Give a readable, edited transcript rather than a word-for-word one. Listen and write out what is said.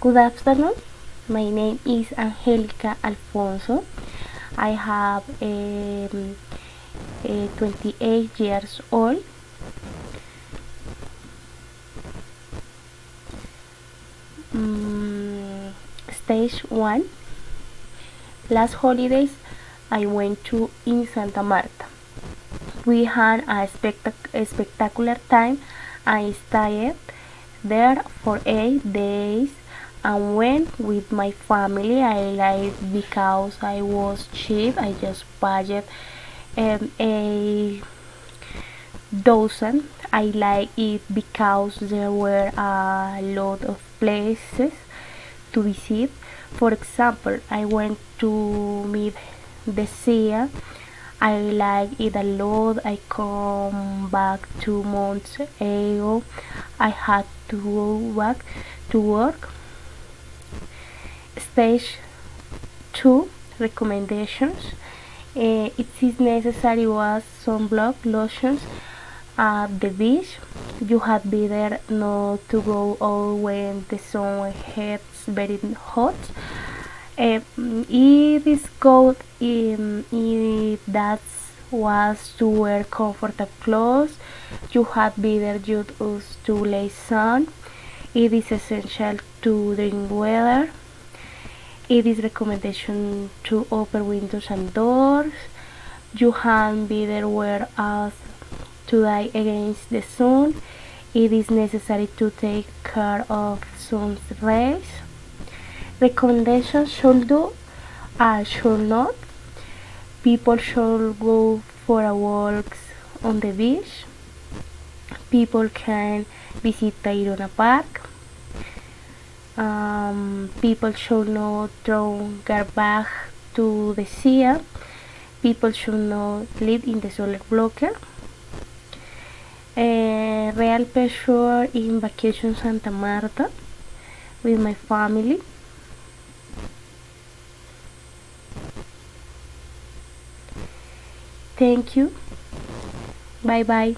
Good afternoon. My name is Angelica Alfonso. I have 28 years old. Stage 1. Last holidays I went to in Santa Marta. We had a spectacular time. I stayed there for 8 days and went with my family. I liked because I was cheap. I just budget a dozen. I like it because there were a lot of places to visit. For example, I went to meet the sea. I like it a lot. I come back 2 months ago. I had to go back to work. Stage 2 recommendations. It is necessary was sunblock lotions at the beach. You had better not to go out when the sun gets very hot. It is good if that was to wear comfortable clothes. You had better use to lay sun. It is essential to drink water. It is recommendation to open windows and doors. You had better wear out to die against the sun. It is necessary to take care of sun's rays. Recommendations should do should not. People should go for a walk on the beach. People can visit Tayrona Park. People should not throw garbage to the sea. People should not live in the solar blocker. Real pleasure in vacation Santa Marta with my family. Thank you. Bye bye.